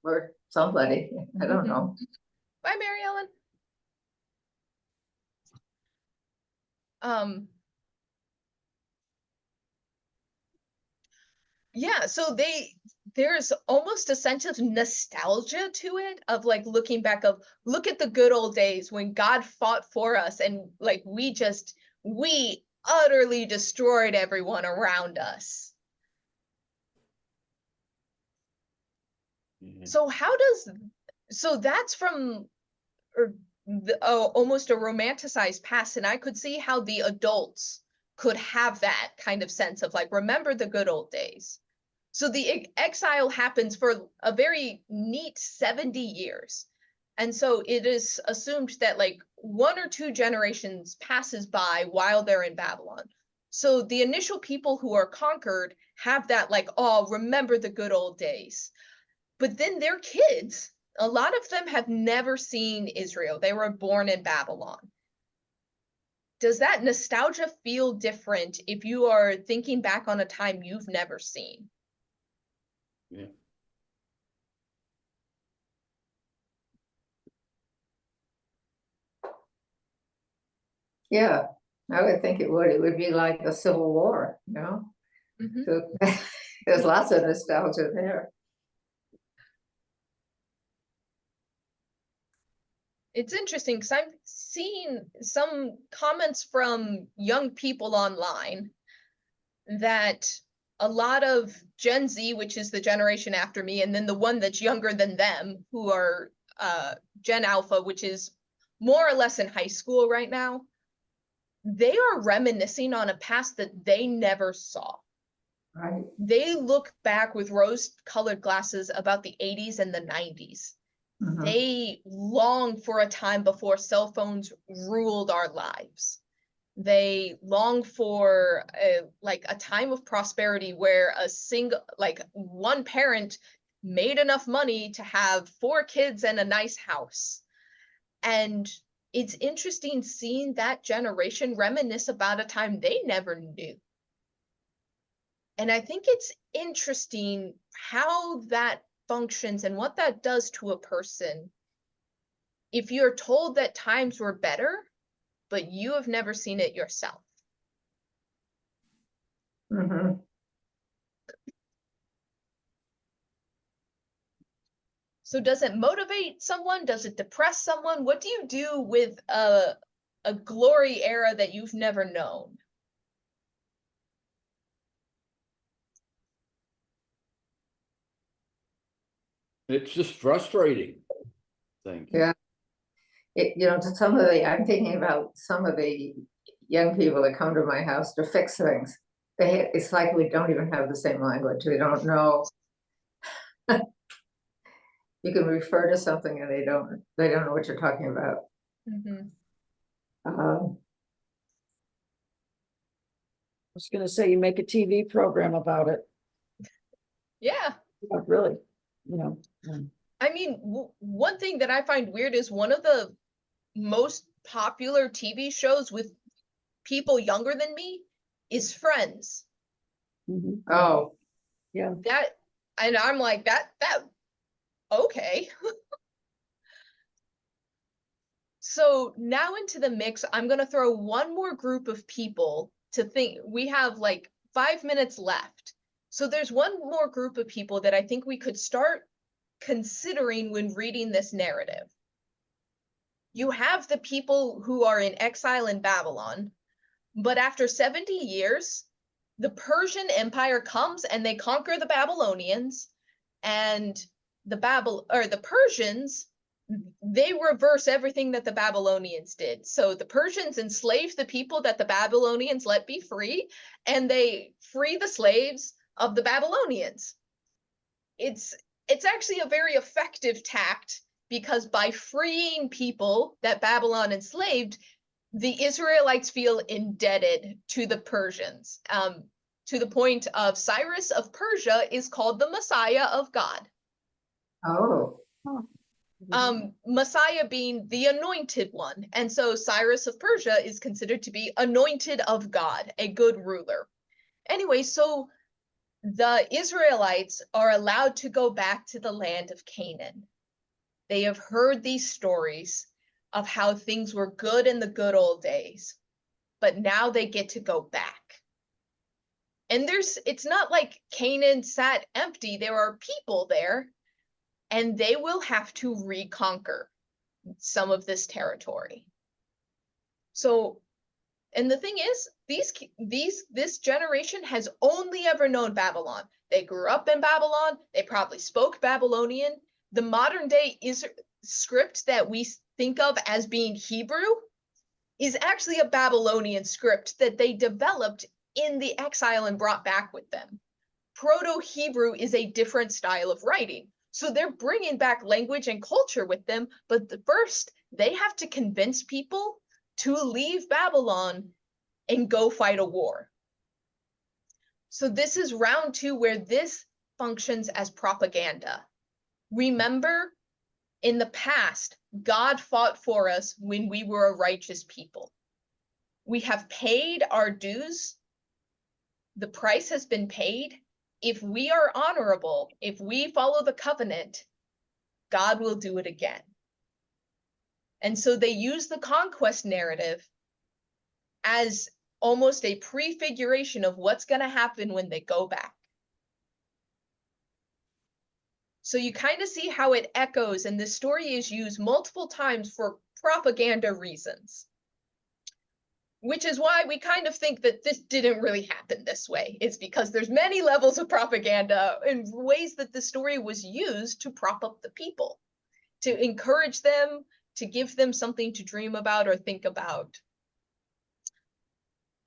S3: we're somebody, I don't know.
S1: Bye, Mary Ellen. Yeah, so there's almost a sense of nostalgia to it, of like looking back of, look at the good old days when God fought for us and like we utterly destroyed everyone around us. So so that's from almost a romanticized past, and I could see how the adults could have that kind of sense of like, remember the good old days. So the exile happens for a very neat 70 years. And so it is assumed that like 1 or 2 generations passes by while they're in Babylon. So the initial people who are conquered have that like, oh, remember the good old days. But then their kids, a lot of them have never seen Israel. They were born in Babylon. Does that nostalgia feel different if you are thinking back on a time you've never seen?
S4: Yeah.
S3: Yeah, I would think it would be like a civil war, So there's lots of nostalgia there.
S1: It's interesting because I'm seeing some comments from young people online that a lot of Gen Z, which is the generation after me, and then the one that's younger than them, who are Gen Alpha, which is more or less in high school right now, they are reminiscing on a past that they never saw.
S3: Right.
S1: They look back with rose-colored glasses about the 80s and the 90s. They long for a time before cell phones ruled our lives. They long for a time of prosperity where one parent made enough money to have 4 kids and a nice house. And it's interesting seeing that generation reminisce about a time they never knew. And I think it's interesting how that functions and what that does to a person if you're told that times were better, but you have never seen it yourself.
S3: Mhm.
S1: So does it motivate someone? Does it depress someone? What do you do with a glory era that you've never known?
S4: It's just frustrating, I think.
S3: Yeah. To some of I'm thinking about some of the young people that come to my house to fix things. It's like we don't even have the same language. We don't know. You can refer to something and they don't know what you're talking about.
S1: Mm-hmm.
S3: Um,
S2: I was gonna say, you make a TV program about it.
S1: Yeah.
S2: Not really, you know.
S1: I mean, one thing that I find weird is one of the most popular TV shows with people younger than me is Friends.
S2: Mhm.
S3: oh,
S2: Yeah,
S1: That, and I'm like, that, okay. So now into the mix, I'm going to throw one more group of people to think. We have like 5 minutes left. So there's one more group of people that I think we could start considering when reading this narrative. You have the people who are in exile in Babylon, but after 70 years, the Persian Empire comes and they conquer the Babylonians, and the Persians, they reverse everything that the Babylonians did. So the Persians enslave the people that the Babylonians let be free, and they free the slaves of the Babylonians. It's actually a very effective tact, because by freeing people that Babylon enslaved, the Israelites feel indebted to the Persians, to the point of Cyrus of Persia is called the Messiah of God.
S3: oh,
S1: Messiah being the anointed one. And so Cyrus of Persia is considered to be anointed of God, a good ruler. Anyway, so the Israelites are allowed to go back to the land of Canaan. They have heard these stories of how things were good in the good old days, but now they get to go back. And it's not like Canaan sat empty. There are people there, and they will have to reconquer some of this territory. So, and the thing is, this generation has only ever known Babylon. They grew up in Babylon. They probably spoke Babylonian. The modern day script that we think of as being Hebrew is actually a Babylonian script that they developed in the exile and brought back with them. Proto-Hebrew is a different style of writing. So they're bringing back language and culture with them, but first they have to convince people to leave Babylon and go fight a war. So this is round 2 where this functions as propaganda. Remember, in the past, God fought for us when we were a righteous people. We have paid our dues. The price has been paid. If we are honorable, if we follow the covenant, God will do it again. And so they use the conquest narrative as almost a prefiguration of what's going to happen when they go back. So you kind of see how it echoes, and this story is used multiple times for propaganda reasons. Which is why we kind of think that this didn't really happen this way. It's because there's many levels of propaganda and ways that the story was used to prop up the people, to encourage them, to give them something to dream about or think about.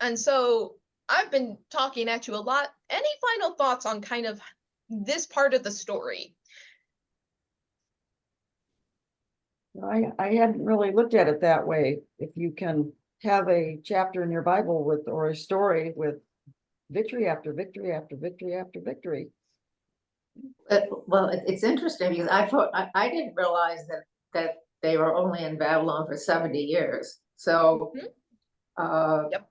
S1: And so I've been talking at you a lot. Any final thoughts on kind of this part of the story?
S2: I hadn't really looked at it that way. If you can have a chapter in your Bible or a story with victory after victory after victory after victory.
S3: well, it's interesting because I didn't realize that they were only in Babylon for 70 years. So,
S1: Yep.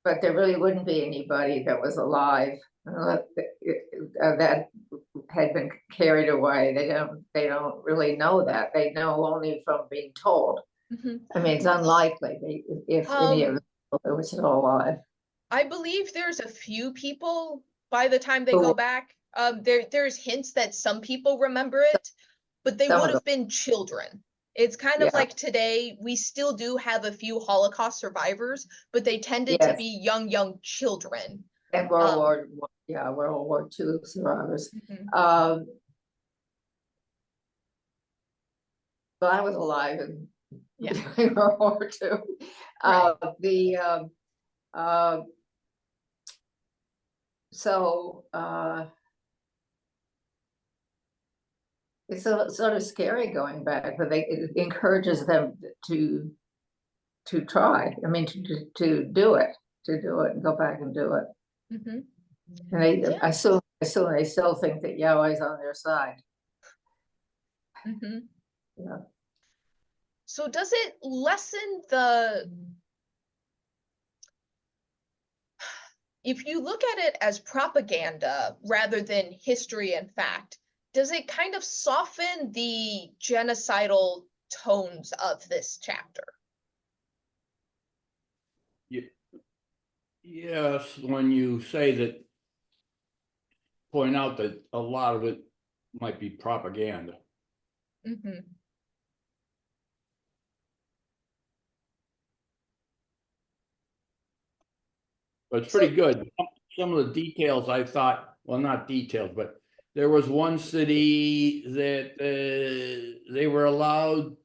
S3: but there really wouldn't be anybody that was alive that had been carried away. They don't really know that. They know only from being told.
S1: Mhm.
S3: I mean, it's unlikely if any of them were still alive.
S1: I believe there's a few people by the time they
S3: Who-
S1: go back. There's hints that some people remember it, but they
S3: Some
S1: would
S3: of
S1: have been children. It's kind of
S3: Yeah.
S1: like today, we still do have a few Holocaust survivors, but they tended to
S3: Yes.
S1: be young children.
S3: And World War II survivors.
S1: Mhm.
S3: But I was alive in
S1: Yeah.
S3: during World War II. It's sort of scary going back, but it encourages them to try. I mean, to do it and go back and do it.
S1: Mhm.
S3: And
S1: Yeah.
S3: I assume they still think that Yahweh's on their side.
S1: Mhm.
S3: Yeah.
S1: So does it lessen the, if you look at it as propaganda rather than history and fact, does it kind of soften the genocidal tones of this chapter?
S4: Yes, when you say that, point out that a lot of it might be propaganda.
S1: Mm-hmm.
S4: But it's pretty good. Some of the details I thought, well, not details, but there was one city that they were allowed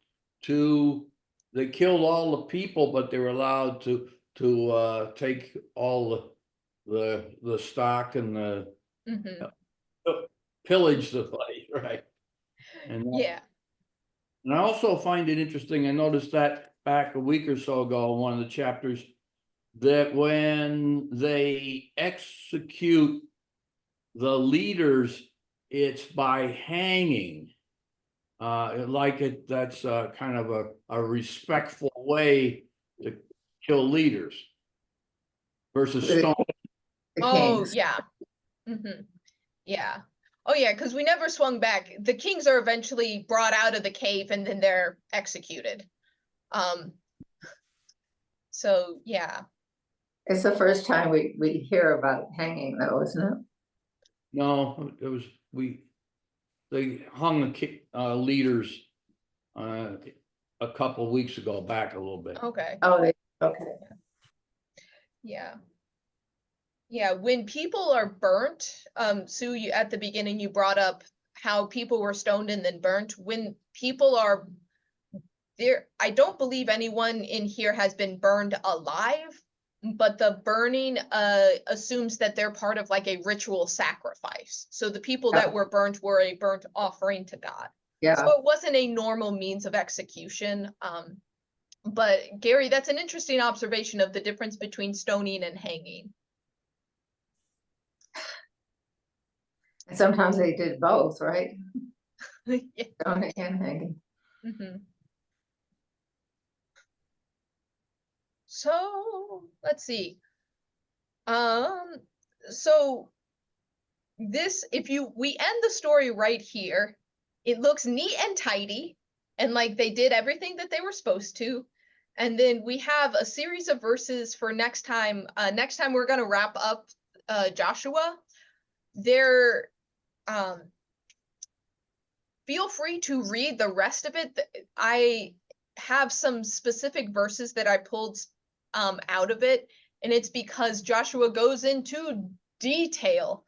S4: to, they killed all the people, but they were allowed to take all the stock and the
S1: Mm-hmm.
S4: pillage the place, right? And
S1: Yeah.
S4: and I also find it interesting, I noticed that back a week or so ago, one of the chapters, that when they execute the leaders, it's by hanging. That's kind of a respectful way to kill leaders versus
S3: The-
S4: stone.
S3: The
S1: Oh,
S3: kings.
S1: yeah. Mm-hmm. Yeah. Oh, yeah, because we never swung back. The kings are eventually brought out of the cave and then they're executed. So, yeah.
S3: It's the first time we hear about hanging, though, isn't it?
S4: No, it was, they hung the leaders a couple of weeks ago, back a little bit.
S1: Okay.
S3: Oh, okay.
S1: Yeah. Yeah, when people are burnt, Sue, at the beginning, you brought up how people were stoned and then burnt. When people are there, I don't believe anyone in here has been burned alive, but the burning assumes that they're part of like a ritual sacrifice. So the people that were burnt were a burnt offering to God.
S3: Yeah.
S1: So it wasn't a normal means of execution. But Gary, that's an interesting observation of the difference between stoning and hanging.
S3: And sometimes they did both, right?
S1: Yeah.
S3: Stoning and hanging.
S1: Mm-hmm. So let's see. So this, we end the story right here. It looks neat and tidy, and like they did everything that they were supposed to. And then we have a series of verses for next time. Next time we're gonna wrap up Joshua. There, feel free to read the rest of it. I have some specific verses that I pulled out of it, and it's because Joshua goes into detail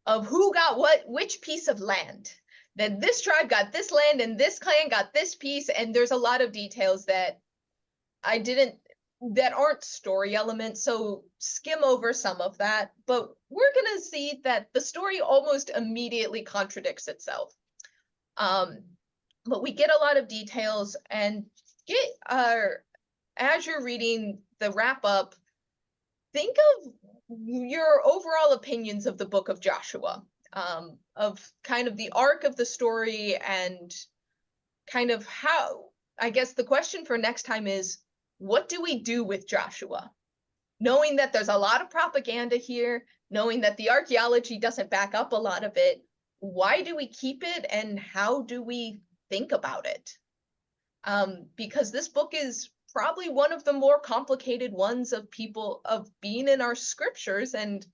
S1: of who got which piece of land. That this tribe got this land and this clan got this piece, and there's a lot of details that that aren't story elements, so skim over some of that. But we're gonna see that the story almost immediately contradicts itself. But we get a lot of details, and as you're reading the wrap up, think of your overall opinions of the book of Joshua, of kind of the arc of the story and kind of how I guess the question for next time is, what do we do with Joshua? Knowing that there's a lot of propaganda here, knowing that the archaeology doesn't back up a lot of it, why do we keep it and how do we think about it? Because this book is probably one of the more complicated ones of being in our scriptures, and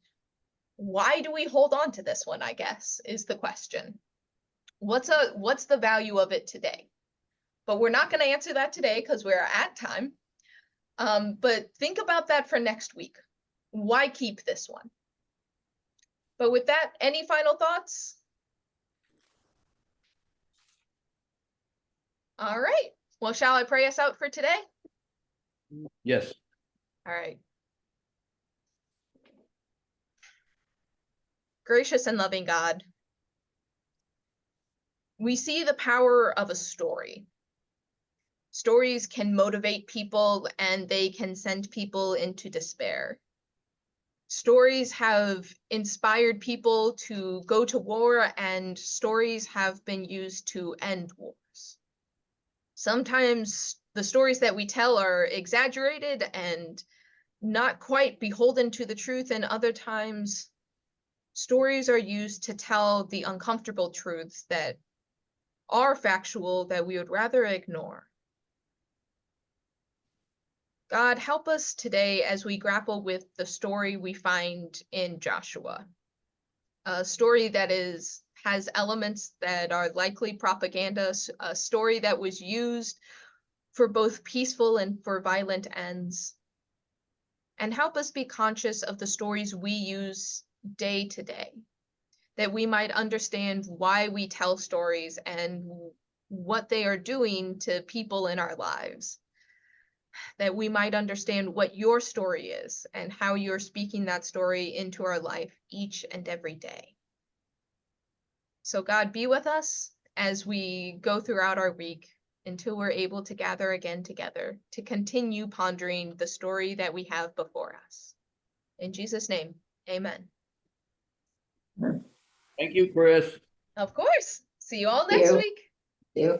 S1: why do we hold on to this one, I guess, is the question. What's the value of it today? But we're not going to answer that today because we're at time. But think about that for next week. Why keep this one? But with that, any final thoughts? All right. Well, shall I pray us out for today?
S4: Yes.
S1: All right. Gracious and loving God, we see the power of a story. Stories can motivate people and they can send people into despair. Stories have inspired people to go to war, and stories have been used to end wars. Sometimes the stories that we tell are exaggerated and not quite beholden to the truth, and other times stories are used to tell the uncomfortable truths that are factual that we would rather ignore. God, help us today as we grapple with the story we find in Joshua. A story that has elements that are likely propaganda, a story that was used for both peaceful and for violent ends. And help us be conscious of the stories we use day to day, that we might understand why we tell stories and what they are doing to people in our lives. That we might understand what your story is and how you're speaking that story into our life each and every day. So God, be with us as we go throughout our week until we're able to gather again together to continue pondering the story that we have before us. In Jesus' name, amen.
S4: Thank you, Chris.
S1: Of course. See you all next week.
S3: You.